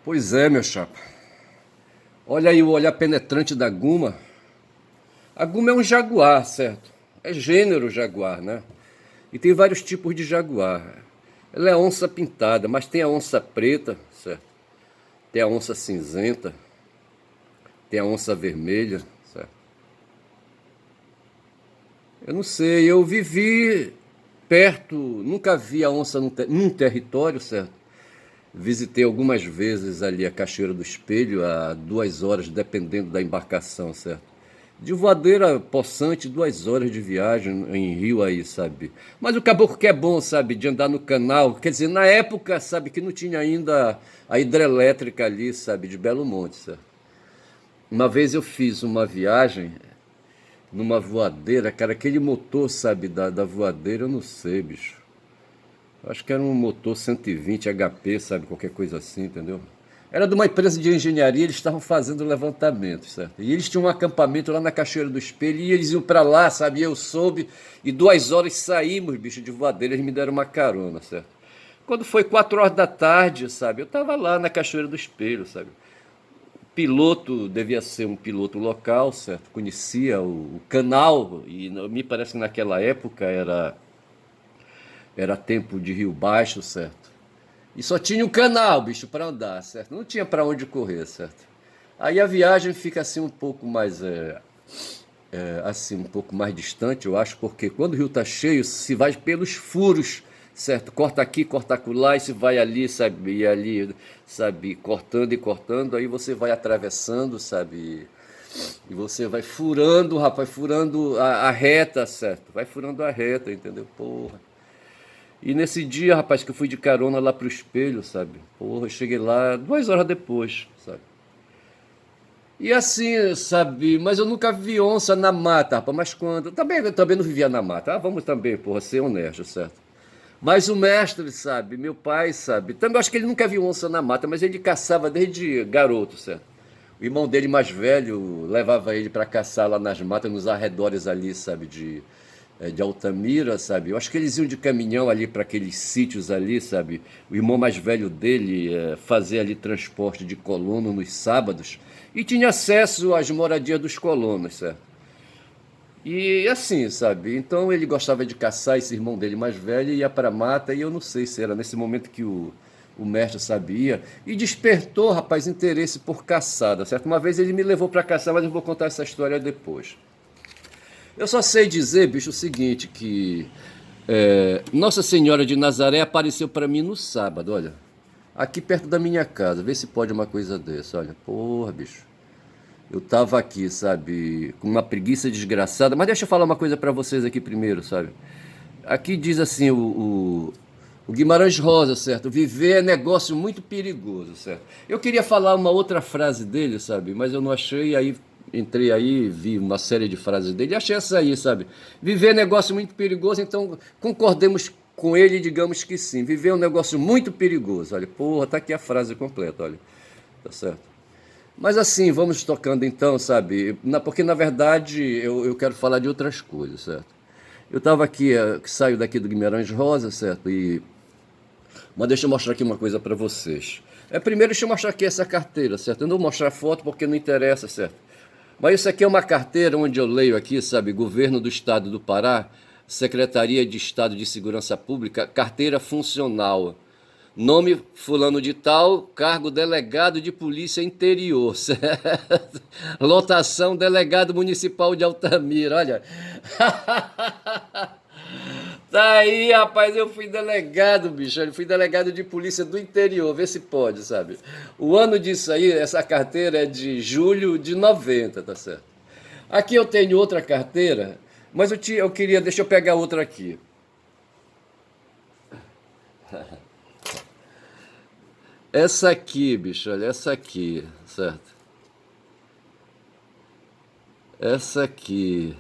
Pois é, meu chapa. Olha aí o olhar penetrante da Guma. A Guma é um jaguar, certo? É gênero jaguar, né? E tem vários tipos de jaguar. Ela é onça pintada, mas tem a onça preta, certo? Tem a onça cinzenta, tem a onça vermelha, certo? Eu não sei, eu vivi perto, nunca vi a onça num território, certo? Visitei algumas vezes ali a Cachoeira do Espelho, a 2 horas, dependendo da embarcação, certo? De Voadeira Poçante, 2 horas de viagem em rio aí, sabe? Mas o caboclo que é bom, sabe, de andar no canal. Quer dizer, na época, sabe, que não tinha ainda a hidrelétrica ali, sabe, de Belo Monte, certo? Uma vez eu fiz uma viagem numa voadeira, cara, aquele motor, sabe, da voadeira, eu não sei, bicho. Acho que era um motor 120 HP, sabe? Qualquer coisa assim, entendeu? Era de uma empresa de engenharia, eles estavam fazendo levantamento, certo? E eles tinham um acampamento lá na Cachoeira do Espelho e eles iam pra lá, sabe? E eu soube, e 2 horas saímos, bicho, de voadeira, eles me deram uma carona, certo? Quando foi 4 horas da tarde, sabe? Eu tava lá na Cachoeira do Espelho, sabe? O piloto devia ser um piloto local, certo? Conhecia o canal, e me parece que naquela época era tempo de Rio Baixo, certo? E só tinha um canal, bicho, para andar, certo? Não tinha para onde correr, certo? Aí a viagem fica assim um pouco mais, assim, um pouco mais distante, eu acho, porque quando o rio tá cheio, se vai pelos furos, certo? Corta aqui, corta acolá, e se vai ali, sabe? E ali, sabe? Cortando e cortando, aí você vai atravessando, sabe? E você vai furando, rapaz, furando a reta, certo? Vai furando a reta, entendeu? Porra. E nesse dia, rapaz, que eu fui de carona lá pro espelho, sabe? Porra, eu cheguei lá 2 horas depois, sabe? E assim, sabe? Mas eu nunca vi onça na mata, rapaz. Mas quando. Eu também não vivia na mata. Ah, vamos também, porra, ser honesto, certo? Mas o mestre, sabe? Meu pai, sabe? Também acho que ele nunca viu onça na mata, mas ele caçava desde garoto, certo? O irmão dele mais velho levava ele para caçar lá nas matas, nos arredores ali, sabe? De Altamira, sabe? Eu acho que eles iam de caminhão ali para aqueles sítios ali, sabe? O irmão mais velho dele fazia ali transporte de colono nos sábados e tinha acesso às moradias dos colonos, certo? E assim, sabe? Então ele gostava de caçar, esse irmão dele mais velho ia para a mata e eu não sei se era nesse momento que o mestre sabia e despertou, rapaz, interesse por caçada, certo? Uma vez ele me levou para caçar, mas eu vou contar essa história depois. Eu só sei dizer, bicho, o seguinte, que Nossa Senhora de Nazaré apareceu para mim no sábado, olha. Aqui perto da minha casa. Vê se pode uma coisa dessa, olha. Porra, bicho. Eu tava aqui, sabe, com uma preguiça desgraçada. Mas deixa eu falar uma coisa para vocês aqui primeiro, sabe? Aqui diz assim o Guimarães Rosa, certo? Viver é negócio muito perigoso, certo? Eu queria falar uma outra frase dele, sabe? Mas eu não achei, aí entrei aí, vi uma série de frases dele e achei essa aí, sabe? Viver é negócio muito perigoso, então concordemos com ele e digamos que sim. Viver é um negócio muito perigoso. Olha, porra, tá aqui a frase completa, olha. Tá certo? Mas assim, vamos tocando então, sabe? Porque na verdade eu quero falar de outras coisas, certo? Eu estava aqui, saio daqui do Guimarães Rosa, certo? Mas deixa eu mostrar aqui uma coisa para vocês. Primeiro deixa eu mostrar aqui essa carteira, certo? Eu não vou mostrar foto porque não interessa, certo? Mas isso aqui é uma carteira onde eu leio aqui, sabe? Governo do Estado do Pará, Secretaria de Estado de Segurança Pública, carteira funcional. Nome fulano de tal, cargo delegado de polícia interior, certo? Lotação delegado municipal de Altamira, olha. Tá aí, rapaz, eu fui delegado, bicho. Eu fui delegado de polícia do interior, vê se pode, sabe? O ano disso aí, essa carteira é de julho de 90, tá certo? Aqui eu tenho outra carteira, mas eu queria, deixa eu pegar outra aqui. Essa aqui, bicho, olha, essa aqui, certo? Essa aqui.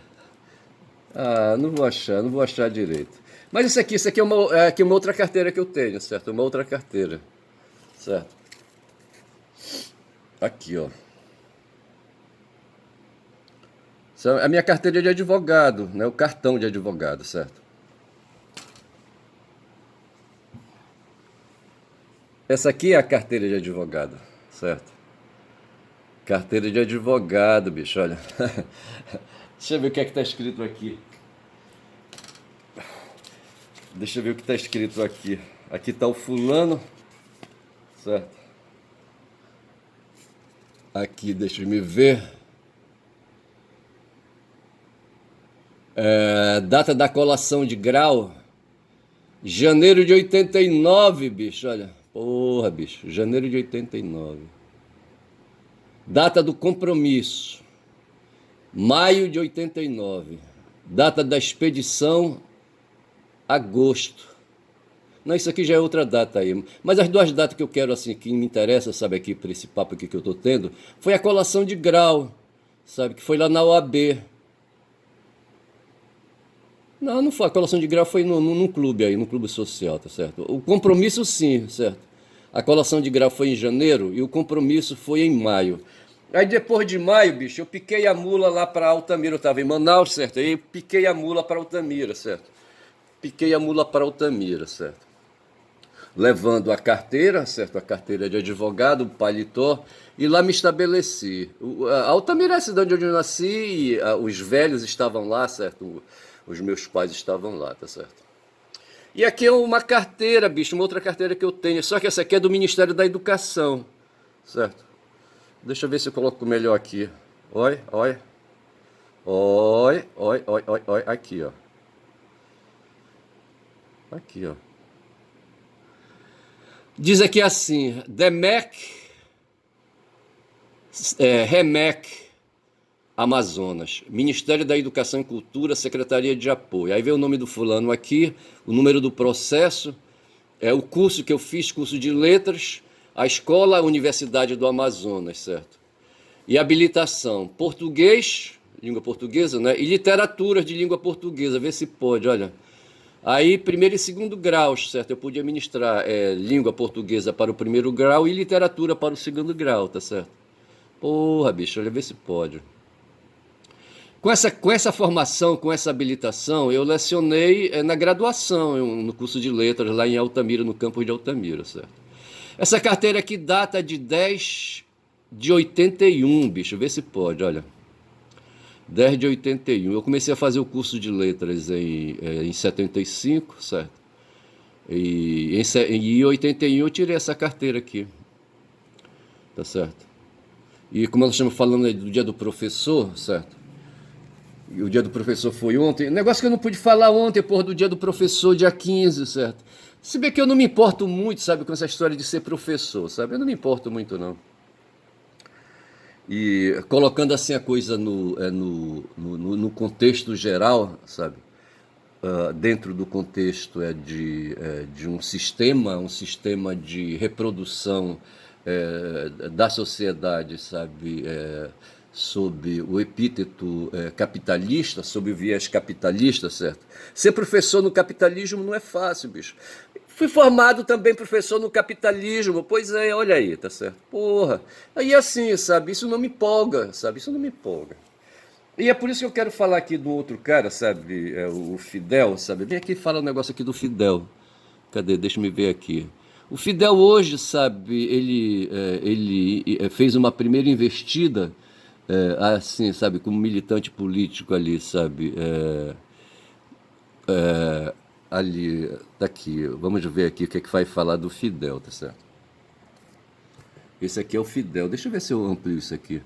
Ah, não vou achar direito. Mas isso aqui é uma outra carteira que eu tenho, certo? Uma outra carteira, certo? Aqui, ó. A minha carteira é de advogado, né? O cartão de advogado, certo? Essa aqui é a carteira de advogado. certo? Carteira de advogado, bicho, olha. Deixa eu ver o que é que tá escrito aqui. Deixa eu ver o que tá escrito aqui. Aqui tá o fulano, certo? Aqui, deixa eu me ver. Data da colação de grau, janeiro de 89, bicho, olha. Porra, bicho, janeiro de 89. Data do compromisso, maio de 89. Data da expedição, agosto. Não, isso aqui já é outra data aí. Mas as duas datas que eu quero, assim, que me interessa, sabe, aqui, para esse papo aqui que eu tô tendo, foi a colação de grau, sabe, que foi lá na OAB. Não, não foi. A colação de grau foi num clube aí, num clube social, tá certo? O compromisso sim, certo? A colação de grau foi em janeiro e o compromisso foi em maio. Aí depois de maio, bicho, eu piquei a mula lá para Altamira. Eu tava em Manaus, certo? Aí piquei a mula para Altamira, certo? Piquei a mula para Altamira, certo? Levando a carteira, certo? A carteira de advogado, o paletó, e lá me estabeleci. A Altamira é a cidade onde eu nasci e os velhos estavam lá, certo? Os meus pais estavam lá, tá certo? E aqui é uma carteira, bicho, uma outra carteira que eu tenho, só que essa aqui é do Ministério da Educação, certo? Deixa eu ver se eu coloco melhor aqui. Oi, oi, oi, oi, oi, oi, oi, aqui, ó. Aqui, ó. Diz aqui assim, REMEC, Amazonas, Ministério da Educação e Cultura, Secretaria de Apoio. Aí vem o nome do fulano aqui, o número do processo, o curso que eu fiz, curso de letras, a escola, a Universidade do Amazonas, certo? E habilitação, português, língua portuguesa, né? E literatura de língua portuguesa, vê se pode, olha. Aí, primeiro e segundo graus, certo? Eu podia ministrar língua portuguesa para o primeiro grau e literatura para o segundo grau, tá certo? Porra, bicho, olha, vê se pode. Com essa formação, com essa habilitação, eu lecionei na graduação, no curso de letras, lá em Altamira, no campus de Altamira, certo? Essa carteira aqui data de 10 de 81, bicho, vê se pode, olha. 10 de 81. Eu comecei a fazer o curso de letras em 75, certo? E em 81 eu tirei essa carteira aqui, tá certo? E como nós estamos falando aí do dia do professor, certo? E o dia do professor foi ontem. Negócio que eu não pude falar ontem, porra, do dia do professor, dia 15, certo? Se bem que eu não me importo muito, sabe, com essa história de ser professor, sabe? Eu não me importo muito, não. E colocando assim a coisa no contexto geral, sabe? Dentro do contexto de um sistema de reprodução da sociedade, sabe? Sob o epíteto capitalista, sob o viés capitalista, certo? Ser professor no capitalismo não é fácil, bicho. Fui formado também professor no capitalismo, pois é, olha aí, tá certo? Porra, aí assim, sabe, isso não me empolga, sabe, isso não me empolga. E é por isso que eu quero falar aqui do outro cara, sabe, o Fidel, sabe, vem aqui e fala um negócio aqui do Fidel. Cadê? Deixa eu ver aqui. O Fidel hoje, sabe, ele fez uma primeira investida, assim, sabe, como militante político ali, sabe, ali, tá aqui, vamos ver aqui o que é que vai falar do Fidel, tá certo? Esse aqui é o Fidel, deixa eu ver se eu amplio isso aqui.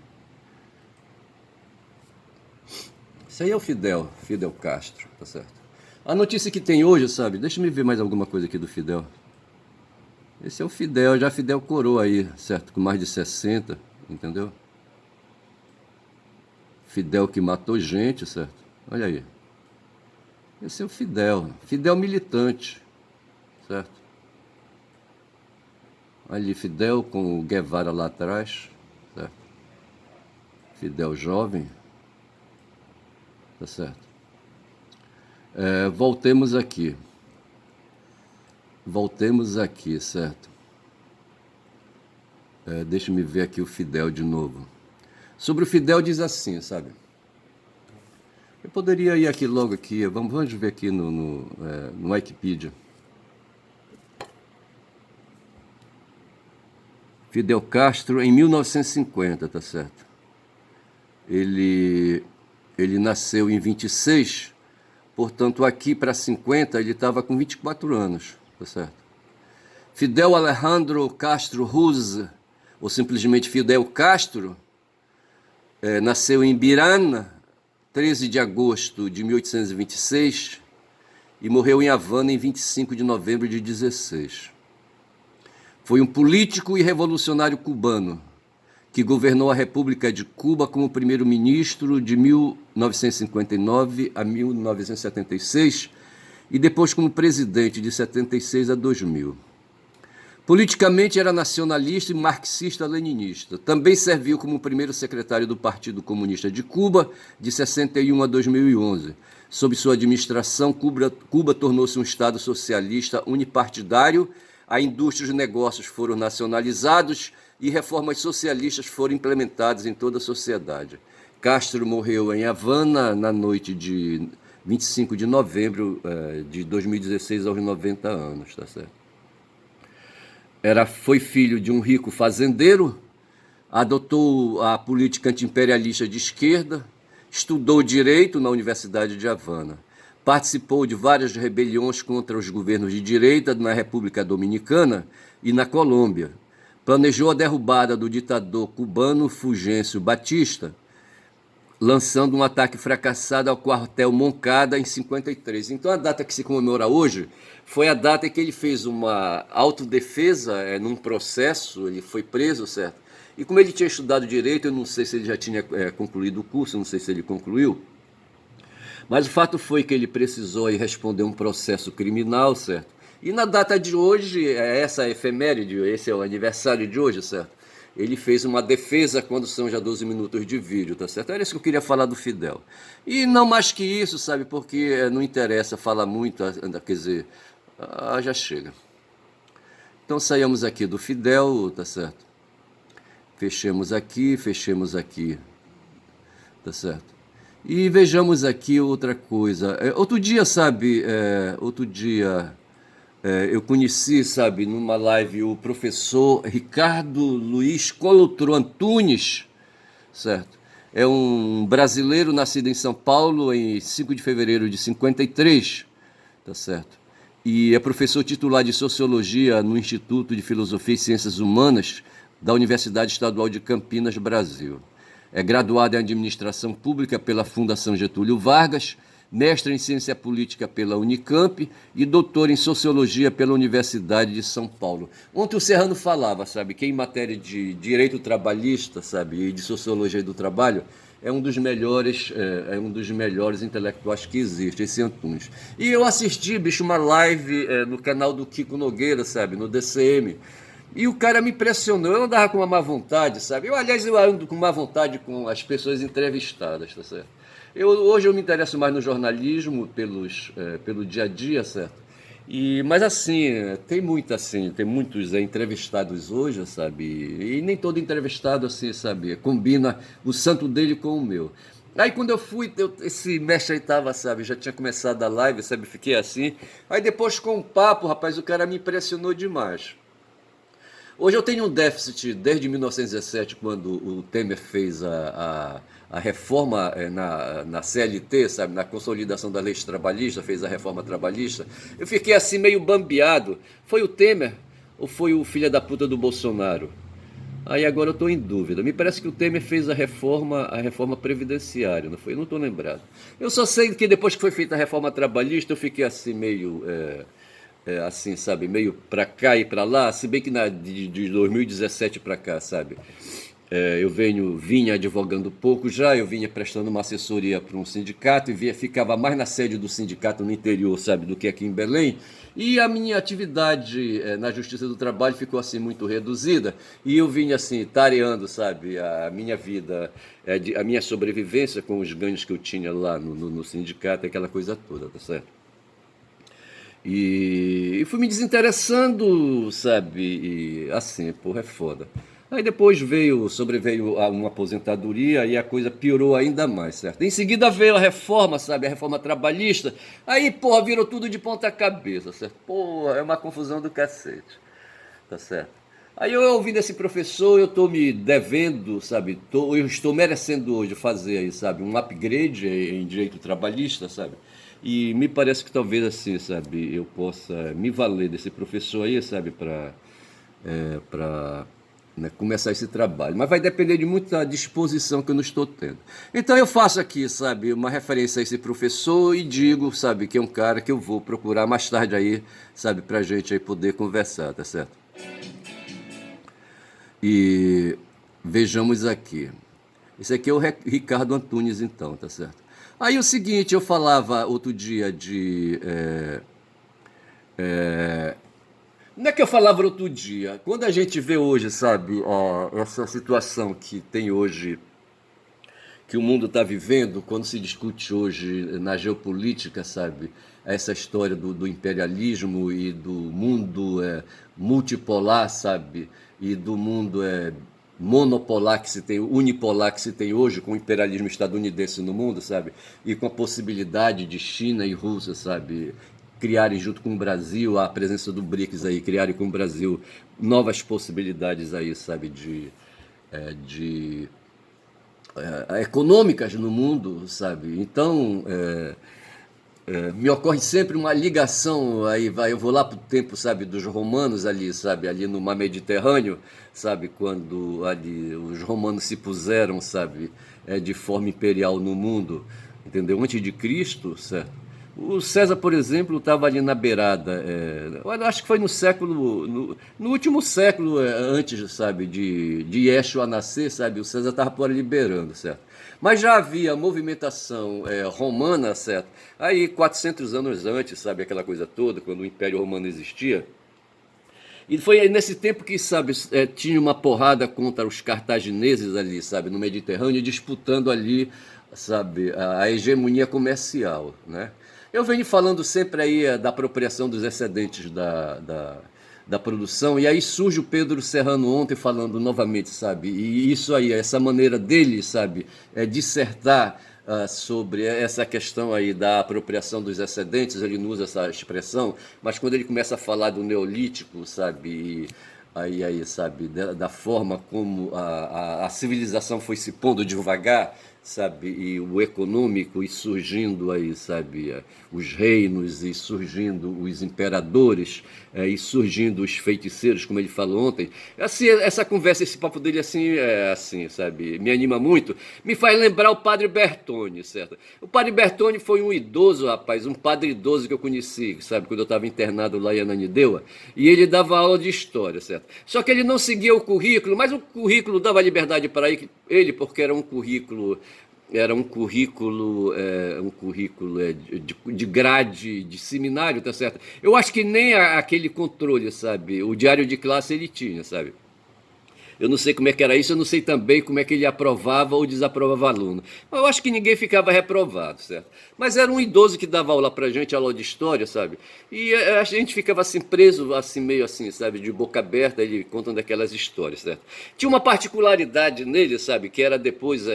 Esse aí é o Fidel, Fidel Castro, tá certo? A notícia que tem hoje, sabe, deixa eu ver mais alguma coisa aqui do Fidel. Esse é o Fidel, já Fidel coroa aí, certo? Com mais de 60, entendeu? Fidel que matou gente, certo? Olha aí. Esse é o Fidel, Fidel militante, certo? Ali, Fidel com o Guevara lá atrás, certo? Fidel jovem, tá certo? Voltemos aqui. Voltemos aqui, certo? Deixa-me ver aqui o Fidel de novo. Sobre o Fidel diz assim, sabe? Eu poderia ir aqui logo aqui, vamos ver aqui no Wikipedia. Fidel Castro em 1950, tá certo? Ele nasceu em 26, portanto aqui para 50 ele estava com 24 anos, tá certo? Fidel Alejandro Castro Ruz, ou simplesmente Fidel Castro, nasceu em Birana, 13 de agosto de 1826, e morreu em Havana em 25 de novembro de 16. Foi um político e revolucionário cubano que governou a República de Cuba como primeiro-ministro de 1959 a 1976 e depois como presidente de 76 a 2000. Politicamente era nacionalista e marxista-leninista. Também serviu como primeiro secretário do Partido Comunista de Cuba de 61 a 2011. Sob sua administração, Cuba tornou-se um Estado socialista unipartidário, a indústria e os negócios foram nacionalizados e reformas socialistas foram implementadas em toda a sociedade. Castro morreu em Havana na noite de 25 de novembro de 2016 aos 90 anos, tá certo? Foi filho de um rico fazendeiro, adotou a política antiimperialista de esquerda, estudou direito na Universidade de Havana, participou de várias rebeliões contra os governos de direita na República Dominicana e na Colômbia. Planejou a derrubada do ditador cubano Fulgêncio Batista, lançando um ataque fracassado ao quartel Moncada em 53. Então a data que se comemora hoje foi a data em que ele fez uma autodefesa num processo, ele foi preso, certo? E como ele tinha estudado direito, eu não sei se ele já tinha concluído o curso, não sei se ele concluiu, mas o fato foi que ele precisou aí responder um processo criminal, certo? E na data de hoje, essa efeméride, esse é o aniversário de hoje, certo? Ele fez uma defesa quando são já 12 minutos de vídeo, tá certo? Era isso que eu queria falar do Fidel. E não mais que isso, sabe? Porque não interessa falar muito, quer dizer, já chega. Então saímos aqui do Fidel, tá certo? Fechemos aqui, tá certo? E vejamos aqui outra coisa. Outro dia, sabe, eu conheci, sabe, numa live o professor Ricardo Luiz Colotro Antunes, certo? É um brasileiro nascido em São Paulo em 5 de fevereiro de 53, tá certo? E é professor titular de Sociologia no Instituto de Filosofia e Ciências Humanas da Universidade Estadual de Campinas, Brasil. É graduado em Administração Pública pela Fundação Getúlio Vargas, mestre em Ciência Política pela Unicamp e doutor em Sociologia pela Universidade de São Paulo. Ontem o Serrano falava, sabe, que em matéria de direito trabalhista, sabe, e de Sociologia do Trabalho, é um dos melhores intelectuais que existe, esse Antunes. E eu assisti, bicho, uma live no canal do Kiko Nogueira, sabe, no DCM, e o cara me impressionou, eu andava com uma má vontade, sabe? Aliás, eu ando com má vontade com as entrevistadas, tá certo? Hoje eu me interesso mais no jornalismo, pelo dia a dia, certo? Mas assim, tem muitos entrevistados hoje, sabe? E nem todo entrevistado, assim, sabe, combina o santo dele com o meu. Aí quando eu fui, esse mestre aí tava, sabe, já tinha começado a live, sabe, fiquei assim. Aí depois com o papo, rapaz, o cara me impressionou demais. Hoje eu tenho um déficit desde 1917, quando o Temer fez a reforma na CLT, sabe, na consolidação da lei trabalhista, fez a reforma trabalhista. Eu fiquei assim meio bambeado. Foi o Temer ou foi o filho da puta do Bolsonaro? Aí agora eu estou em dúvida. Me parece que o Temer fez a reforma previdenciária, não foi? Eu não estou lembrado. Eu só sei que depois que foi feita a reforma trabalhista, eu fiquei assim meio... assim, sabe, meio para cá e para lá, se bem que de 2017 para cá, sabe, eu vinha advogando pouco já, eu vinha prestando uma assessoria para um sindicato e ficava mais na sede do sindicato no interior, sabe, do que aqui em Belém, e a minha atividade na Justiça do Trabalho ficou assim muito reduzida, e eu vinha assim tareando, sabe, a minha vida, a minha sobrevivência com os ganhos que eu tinha lá no sindicato, aquela coisa toda, tá certo? E fui me desinteressando, sabe? E assim, porra, é foda. Aí depois sobreveio uma aposentadoria e a coisa piorou ainda mais, certo? Em seguida veio a reforma, sabe? A reforma trabalhista. Aí, porra, virou tudo de ponta cabeça, certo? Porra, é uma confusão do cacete, tá certo? Aí eu ouvindo esse professor, eu estou me devendo, sabe? Eu estou merecendo hoje fazer aí, sabe, um upgrade em direito trabalhista, sabe? E me parece que talvez assim, sabe, eu possa me valer desse professor aí, sabe, para começar esse trabalho. Mas vai depender de muita disposição que eu não estou tendo. Então eu faço aqui, sabe, uma referência a esse professor e digo, sabe, que é um cara que eu vou procurar mais tarde aí, sabe, pra gente aí poder conversar, tá certo? E vejamos aqui. Esse aqui é o Ricardo Antunes, então, tá certo? Aí o seguinte, eu falava outro dia de. Não é que eu falava outro dia. Quando a gente vê hoje, sabe, essa situação que tem hoje, que o mundo está vivendo, quando se discute hoje na geopolítica, sabe, essa história do imperialismo e do mundo multipolar, sabe, e do mundo monopolar que se tem, unipolar que se tem hoje, com o imperialismo estadunidense no mundo, sabe, e com a possibilidade de China e Rússia, sabe, criarem junto com o Brasil, a presença do BRICS aí, criarem com o Brasil novas possibilidades aí, sabe, de econômicas no mundo, sabe? Então, me ocorre sempre uma ligação, aí vai, eu vou lá para o tempo, sabe, dos romanos ali, sabe, ali no mar Mediterrâneo, sabe, quando ali os romanos se puseram, sabe, de forma imperial no mundo, entendeu? Antes de Cristo, certo? O César, por exemplo, estava ali na beirada. Eu acho que foi no século, no último século antes, sabe, de Yeshua nascer, sabe, o César estava por ali beirando, certo? Mas já havia movimentação romana, certo? Aí 400 anos antes, sabe, aquela coisa toda, quando o Império Romano existia. E foi nesse tempo que, sabe, tinha uma porrada contra os cartagineses ali, sabe, no Mediterrâneo, disputando ali, sabe, a hegemonia comercial, né? Eu venho falando sempre aí da apropriação dos excedentes da produção, e aí surge o Pedro Serrano ontem falando novamente, sabe, e isso aí, essa maneira dele, sabe, dissertar sobre essa questão aí da apropriação dos excedentes, ele não usa essa expressão, mas quando ele começa a falar do neolítico, sabe, aí sabe, da forma como a civilização foi se pondo devagar, sabe, e o econômico, e surgindo aí, sabe, os reinos, e surgindo os imperadores, e surgindo os feiticeiros, como ele falou ontem. Assim, essa conversa, esse papo dele assim, assim, sabe, me anima muito, me faz lembrar o padre Bertone, certo? O padre Bertone foi um idoso, rapaz, um padre idoso que eu conheci, sabe, quando eu estava internado lá em Ananindeua, e ele dava aula de história, certo? Só que ele não seguia o currículo, mas o currículo dava liberdade para ele, porque era um currículo de grade, de seminário, tá certo? Eu acho que nem aquele controle, sabe? O diário de classe ele tinha, sabe? Eu não sei como é que era isso, eu não sei também como é que ele aprovava ou desaprovava aluno. Eu acho que ninguém ficava reprovado, certo? Mas era um idoso que dava aula pra gente, aula de história, sabe? E a gente ficava assim preso, assim meio assim, sabe, de boca aberta, ele contando aquelas histórias, certo? Tinha uma particularidade nele, sabe, que era depois,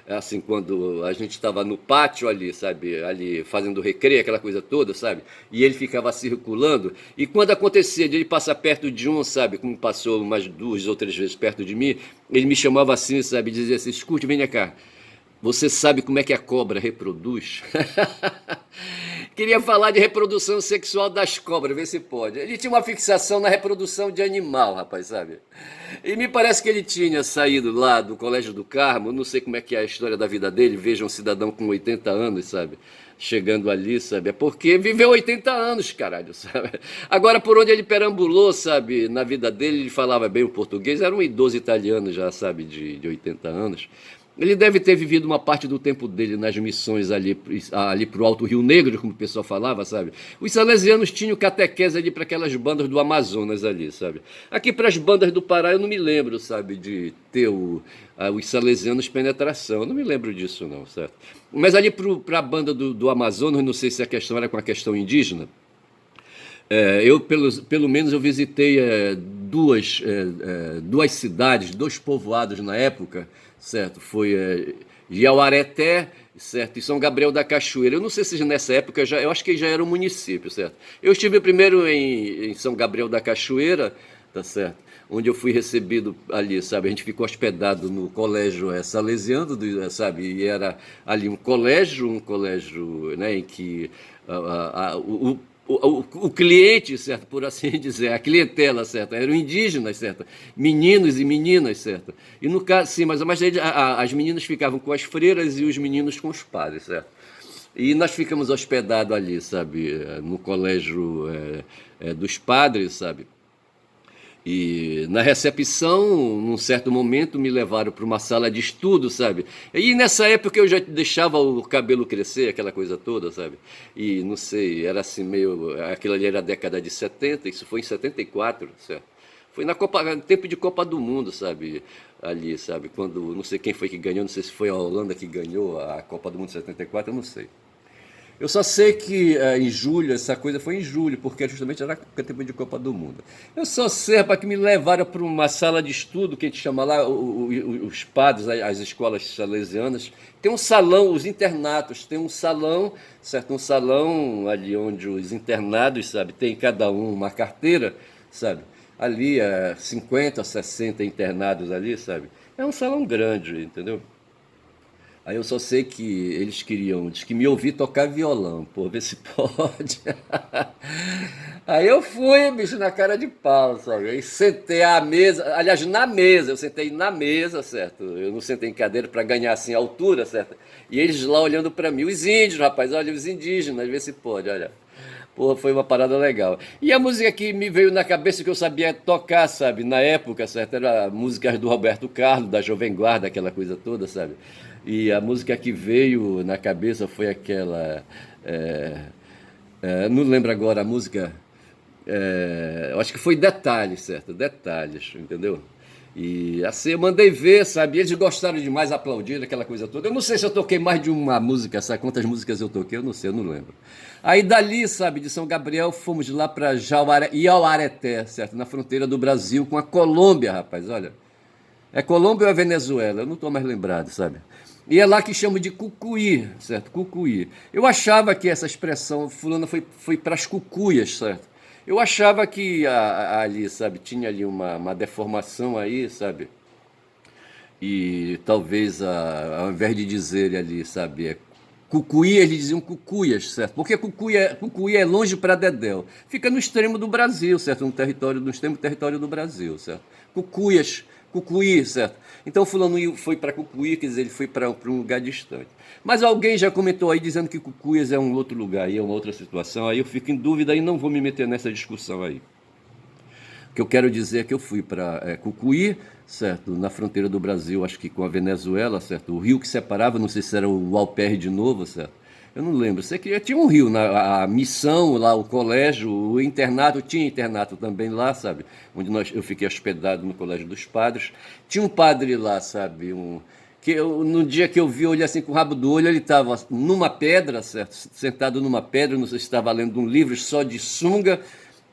assim, quando a gente estava no pátio ali, sabe, ali fazendo recreio, aquela coisa toda, sabe? E ele ficava circulando, e quando acontecia de ele passar perto de um, sabe, como passou umas duas ou três vezes perto de mim, ele me chamava assim, sabe, dizia assim, escute, venha cá, você sabe como é que a cobra reproduz? Queria falar de reprodução sexual das cobras, ver se pode. Ele tinha uma fixação na reprodução de animal, rapaz, sabe? E me parece que ele tinha saído lá do Colégio do Carmo, não sei como é que é a história da vida dele, veja um cidadão com 80 anos, sabe? Chegando ali, sabe? É porque viveu 80 anos, caralho, sabe? Agora, por onde ele perambulou, sabe? Na vida dele, ele falava bem o português, era um idoso italiano já, sabe? De 80 anos. Ele deve ter vivido uma parte do tempo dele nas missões ali pro Alto Rio Negro, como o pessoal falava, sabe? Os salesianos tinham catequese ali para aquelas bandas do Amazonas ali, sabe? Aqui para as bandas do Pará eu não me lembro, sabe, de ter os salesianos penetração, eu não me lembro disso não, certo? Mas ali para a banda do Amazonas, não sei se a questão era com a questão indígena, eu, pelo menos, eu visitei duas cidades, dois povoados na época, certo? Foi Jauareté, certo? E São Gabriel da Cachoeira. Eu não sei se nessa época, eu acho que já era um município, certo? Eu estive primeiro em São Gabriel da Cachoeira, tá certo? onde eu fui recebido ali, sabe? A gente ficou hospedado no colégio salesiano, sabe? E era ali um colégio, né, em que o cliente, certo, por assim dizer, a clientela, certo, eram indígenas, certo, meninos e meninas, certo, e no caso, sim, mas as meninas ficavam com as freiras e os meninos com os padres, certo, e nós ficamos hospedados ali, sabe, no colégio dos padres, sabe, e na recepção, num certo momento, me levaram para uma sala de estudo, sabe? E nessa época eu já deixava o cabelo crescer, aquela coisa toda, sabe? E não sei, era assim meio. Aquilo ali era a década de 70, isso foi em 74, certo? Foi na Copa, no tempo de Copa do Mundo, sabe? Ali, sabe? Quando, não sei quem foi que ganhou, não sei se foi a Holanda que ganhou a Copa do Mundo de 74, eu não sei. Eu só sei que em julho, essa coisa foi em julho, porque justamente era tempo de Copa do Mundo. Eu só sei, rapaz, que me levaram para uma sala de estudo, que a gente chama lá, os padres, as escolas salesianas. Tem um salão, os internatos, tem um salão, certo? Um salão ali onde os internados, sabe, tem cada um uma carteira, sabe? Ali, 50, 60 internados ali, sabe? É um salão grande, entendeu? Aí eu só sei que eles queriam, diz que me ouvir tocar violão, pô, ver se pode. Aí eu fui, bicho, na cara de pau, sabe? Aí sentei à mesa, aliás, na mesa, eu sentei na mesa, certo? Eu não sentei em cadeira para ganhar assim a altura, certo? E eles lá olhando para mim, os índios, rapaz, olha, os indígenas, vê se pode, olha. Porra, foi uma parada legal. E a música que me veio na cabeça que eu sabia tocar, sabe? Na época, certo? Era músicas do Roberto Carlos, da Jovem Guarda, aquela coisa toda, sabe? E a música que veio na cabeça foi aquela. Não lembro agora a música. Eu acho que foi Detalhes, certo? Detalhes, entendeu? E assim eu mandei ver, sabe? Eles gostaram demais, aplaudiram aquela coisa toda. Eu não sei se eu toquei mais de uma música, sabe? Quantas músicas eu toquei, eu não sei, eu não lembro. Aí dali, sabe, de São Gabriel, fomos lá para Iauareté, certo? Na fronteira do Brasil com a Colômbia, rapaz, olha. É Colômbia ou é Venezuela? Eu não estou mais lembrado, sabe? E é lá que chamam de cucuí, certo? Cucuí. Eu achava que essa expressão, fulano foi para as cucuias, certo? Eu achava que ali, sabe, tinha ali uma deformação aí, sabe? E talvez, ao invés de dizer ali, sabe, Cucuí, eles diziam Cucuias, certo? Porque Cucuí é longe para Dedéu. Fica no extremo do Brasil, certo? No extremo território do Brasil, certo? Cucuias, Cucuí, certo? Então fulano foi para Cucuí, quer dizer, ele foi para um lugar distante. Mas alguém já comentou aí dizendo que Cucuias é um outro lugar, aí é uma outra situação, aí eu fico em dúvida e não vou me meter nessa discussão aí. O que eu quero dizer é que eu fui para Cucuí, certo? Na fronteira do Brasil, acho que com a Venezuela, certo? O rio que separava, não sei se era o Alperre de novo, certo? Eu não lembro. Sei que tinha um rio, a missão lá, o colégio, o internato, tinha internato também lá, sabe? Onde eu fiquei hospedado no Colégio dos Padres. Tinha um padre lá, sabe? No dia que eu vi, eu olhei assim com o rabo do olho, ele estava numa pedra, certo? Sentado numa pedra, não sei se estava lendo um livro só de sunga,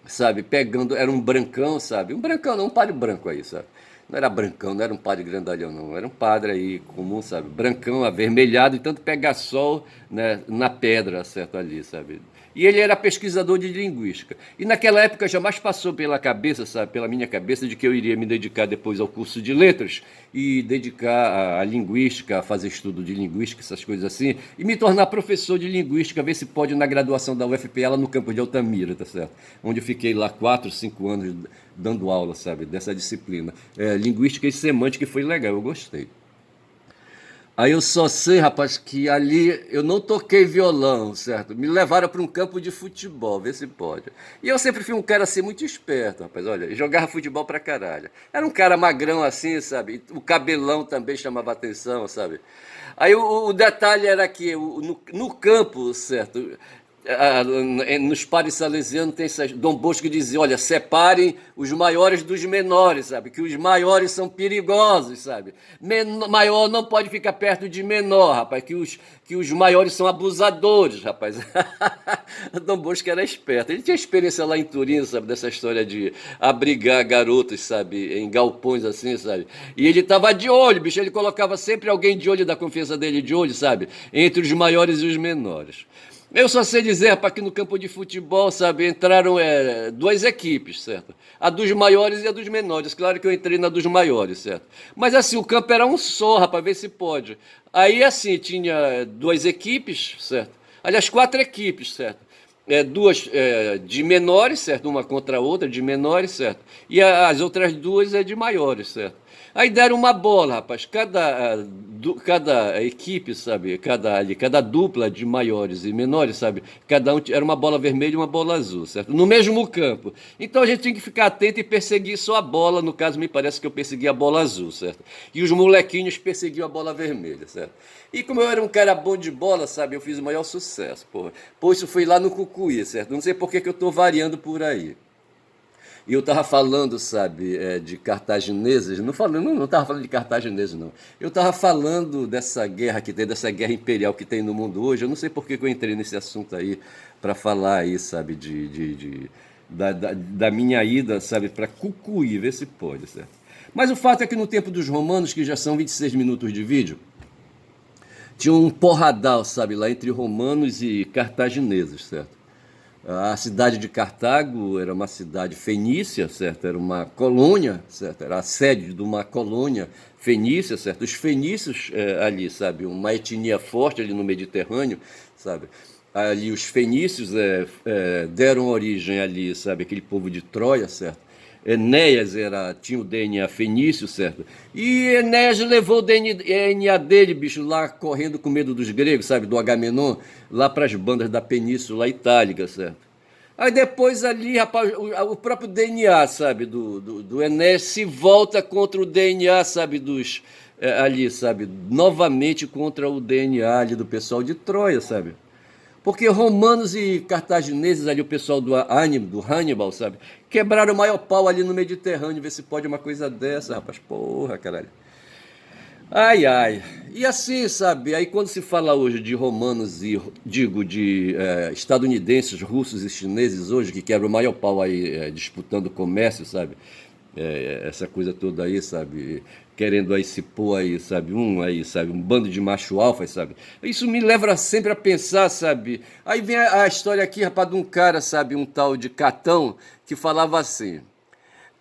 sabe, pegando, era um brancão, sabe, um brancão não, um padre branco aí, sabe, não era brancão, não era um padre grandalhão não, era um padre aí comum, sabe, brancão, avermelhado, e tanto pegar sol, né, na pedra, certo, ali, sabe, e ele era pesquisador de linguística, e naquela época jamais passou pela cabeça, sabe, pela minha cabeça, de que eu iria me dedicar depois ao curso de letras, e dedicar a linguística, a fazer estudo de linguística, essas coisas assim, e me tornar professor de linguística, ver se pode na graduação da UFPA, lá no campo de Altamira, tá certo? Onde eu fiquei lá 4, 5 anos dando aula, sabe, dessa disciplina. Linguística e semântica, que foi legal, eu gostei. Aí eu só sei, rapaz, que ali eu não toquei violão, certo? Me levaram para um campo de futebol, vê se pode. E eu sempre fui um cara assim muito esperto, rapaz, olha, e jogava futebol pra caralho. Era um cara magrão assim, sabe? O cabelão também chamava atenção, sabe? Aí o detalhe era que no campo, certo? Nos pares salesianos tem Dom Bosco dizia, olha, separem os maiores dos menores, sabe? Que os maiores são perigosos, sabe? Maior não pode ficar perto de menor, rapaz, que os maiores são abusadores, rapaz. Dom Bosco era esperto. Ele tinha experiência lá em Turim, sabe? Dessa história de abrigar garotos, sabe? Em galpões assim, sabe? E ele tava de olho, bicho. Ele colocava sempre alguém de olho da confiança dele de olho, sabe? Entre os maiores e os menores. Eu só sei dizer, rapaz, que no campo de futebol, sabe, entraram duas equipes, certo? A dos maiores e a dos menores. Claro que eu entrei na dos maiores, certo? Mas assim, o campo era um só, rapaz, ver se pode. Aí assim, tinha duas equipes, certo? Aliás, quatro equipes, certo? Duas de menores, certo? Uma contra a outra, de menores, certo? E as outras duas de maiores, certo? Aí deram uma bola, rapaz. Cada equipe, sabe? Cada dupla de maiores e menores, sabe? Cada um era uma bola vermelha e uma bola azul, certo? No mesmo campo. Então a gente tinha que ficar atento e perseguir só a bola. No caso, me parece que eu persegui a bola azul, certo? E os molequinhos perseguiam a bola vermelha, certo? E como eu era um cara bom de bola, sabe? Eu fiz o maior sucesso, porra. Pô, isso foi lá no Cucuí, certo? Não sei por que que eu tô variando por aí. E eu estava falando, sabe, de cartagineses, não estava falando de cartagineses, não. Eu estava falando dessa guerra que tem, dessa guerra imperial que tem no mundo hoje. Eu não sei por que que eu entrei nesse assunto aí, para falar aí, sabe, da minha ida, sabe, para Cucuí, ver se pode, certo? Mas o fato é que no tempo dos romanos, que já são 26 minutos de vídeo, tinha um porradal, sabe, lá entre romanos e cartagineses, certo? A cidade de Cartago era uma cidade fenícia, certo? Era uma colônia, certo? Era a sede de uma colônia fenícia, certo? Os fenícios ali, sabe? Uma etnia forte ali no Mediterrâneo, sabe? Ali os fenícios deram origem ali, sabe? Aquele povo de Troia, certo? Enéas tinha o DNA fenício, certo? E Enéas levou o DNA dele, bicho, lá correndo com medo dos gregos, sabe? Do Agamenon, lá para as bandas da Península Itálica, certo? Aí depois ali, rapaz, o próprio DNA, sabe, do Enéas se volta contra o DNA, sabe, ali, sabe, novamente contra o DNA ali do pessoal de Troia, sabe? Porque romanos e cartagineses ali, o pessoal do Hannibal, sabe? Quebraram o maior pau ali no Mediterrâneo, ver se pode uma coisa dessa, rapaz. Porra, caralho. Ai, ai. E assim, sabe? Aí quando se fala hoje de romanos e, digo, de estadunidenses, russos e chineses hoje, que quebram o maior pau aí disputando comércio, sabe? Essa coisa toda aí, sabe? Querendo aí se pôr aí, sabe? Um bando de macho alfa, sabe? Isso me leva sempre a pensar, sabe? Aí vem a história aqui, rapaz, de um cara, sabe? Um tal de Catão, que falava assim: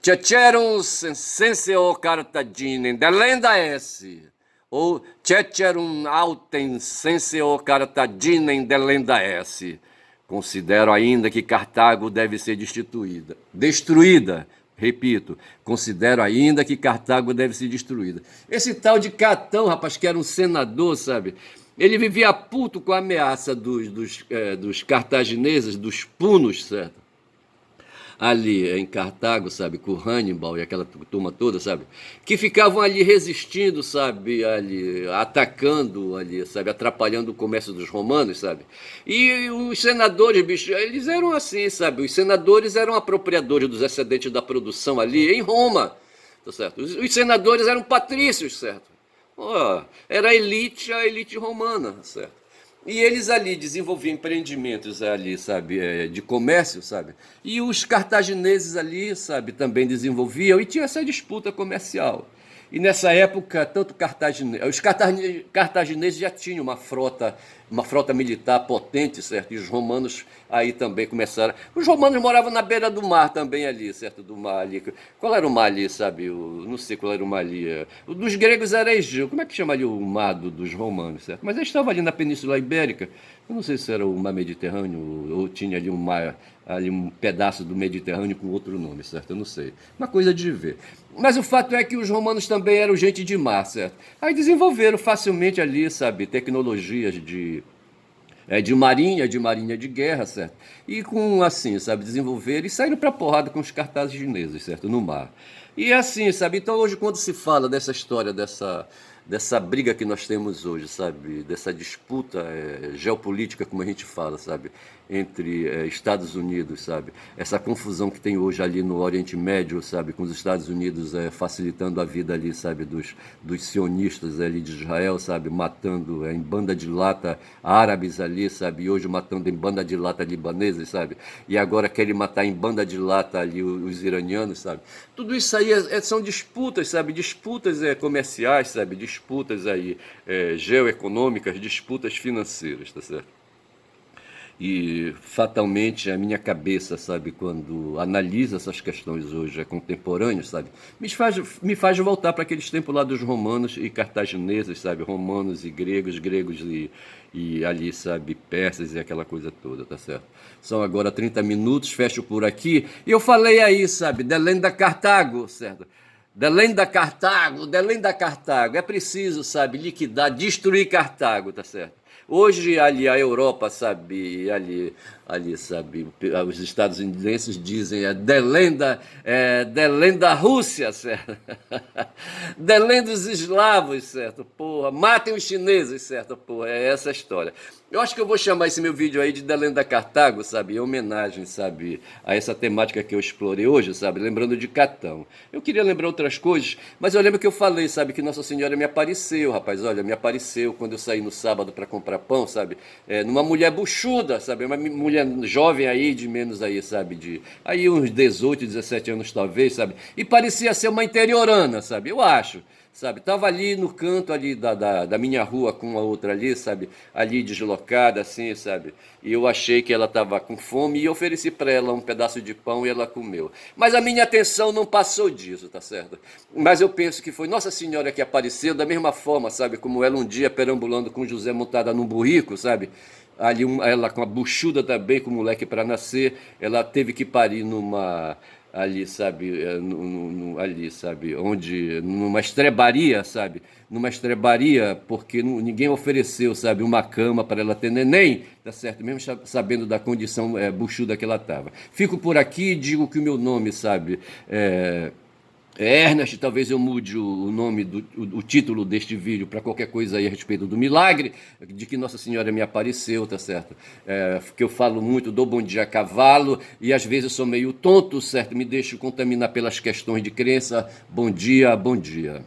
Cecerum senseo cartaginem delenda esse. Ou Cecerum autem senseo cartaginem delenda esse. Considero ainda que Cartago deve ser destruída. Repito, considero ainda que Cartago deve ser destruída. Esse tal de Catão, rapaz, que era um senador, sabe? Ele vivia puto com a ameaça dos cartagineses, dos punos, certo? Ali em Cartago, sabe, com Hannibal e aquela turma toda, sabe, que ficavam ali resistindo, sabe, ali atacando ali, sabe, atrapalhando o comércio dos romanos, sabe. E os senadores, bicho, eles eram assim, sabe, os senadores eram apropriadores dos excedentes da produção ali em Roma, tá certo? Os senadores eram patrícios, certo? Oh, era a elite romana, certo? E eles ali desenvolviam empreendimentos ali, sabe, de comércio, sabe? E os cartagineses ali, sabe, também desenvolviam e tinha essa disputa comercial. E nessa época, tanto cartagineses já tinham uma frota militar potente, certo? E os romanos aí também começaram. Os romanos moravam na beira do mar também ali, certo? Do mar ali. Qual era o mar ali, sabe? Não sei qual era o mar ali. O dos gregos era Egeu. Como é que chamaria o mar dos romanos, certo? Mas eles estavam ali na Península Ibérica. Eu não sei se era o mar Mediterrâneo ou tinha ali um mar, ali um pedaço do Mediterrâneo com outro nome, certo? Eu não sei. Uma coisa de ver. Mas o fato é que os romanos também eram gente de mar, certo? Aí desenvolveram facilmente ali, sabe, tecnologias de marinha de guerra, certo? E com assim, sabe, desenvolver e saíram pra porrada com os cartagineses, certo? No mar. E assim, sabe? Então hoje quando se fala dessa história, dessa briga que nós temos hoje, sabe? Dessa disputa geopolítica, como a gente fala, sabe? Entre Estados Unidos, sabe? Essa confusão que tem hoje ali no Oriente Médio, sabe? Com os Estados Unidos facilitando a vida ali, sabe? Dos sionistas ali de Israel, sabe? Matando em banda de lata árabes ali, sabe? E hoje matando em banda de lata libaneses, sabe? E agora querem matar em banda de lata ali os iranianos, sabe? Tudo isso aí são disputas, sabe? Disputas comerciais, sabe? Disputas aí geoeconômicas, disputas financeiras, tá certo? E fatalmente a minha cabeça, sabe, quando analisa essas questões hoje contemporâneas, sabe, me faz voltar para aqueles tempos lá dos romanos e cartagineses, sabe, romanos e gregos, e ali, sabe, persas e aquela coisa toda, tá certo? São agora 30 minutos, fecho por aqui. E eu falei aí, sabe, Delenda da Cartago, certo? Delém da Cartago. É preciso, sabe, liquidar, destruir Cartago, tá certo? Hoje, ali, a Europa, sabe, ali, sabe, os estadunidenses dizem Delém da Rússia, certo? Delém dos eslavos, certo? Porra, matem os chineses, certo? Porra, é essa a história. Eu acho que eu vou chamar esse meu vídeo aí de Delém da Cartago, sabe, em homenagem, sabe, a essa temática que eu explorei hoje, sabe, lembrando de Catão. Eu queria lembrar outras coisas, mas eu lembro que eu falei, sabe, que Nossa Senhora me apareceu, rapaz, olha, me apareceu quando eu saí no sábado para comprar pão, sabe, numa mulher buchuda, sabe, uma mulher jovem aí, de menos aí, sabe, de aí uns 18, 17 anos talvez, sabe, e parecia ser uma interiorana, sabe, eu acho. Sabe, tava ali no canto ali da minha rua com a outra ali, sabe, ali deslocada assim, sabe, e eu achei que ela tava com fome e ofereci para ela um pedaço de pão e ela comeu. Mas a minha atenção não passou disso, tá certo? Mas eu penso que foi Nossa Senhora que apareceu da mesma forma, sabe, como ela um dia perambulando com José montada num burrico, sabe, ali ela com a buchuda também, com o moleque para nascer, ela teve que parir numa ali, sabe, ali, sabe, onde numa estrebaria, sabe, numa estrebaria, porque ninguém ofereceu, sabe, uma cama para ela ter neném, tá certo, mesmo sabendo da condição buchuda que ela estava. Fico por aqui, digo que o meu nome, sabe, Ernest, talvez eu mude o nome, o título deste vídeo para qualquer coisa aí a respeito do milagre, de que Nossa Senhora me apareceu, tá certo? Que eu falo muito, dou bom dia a cavalo, e às vezes eu sou meio tonto, certo? Me deixo contaminar pelas questões de crença. Bom dia, bom dia.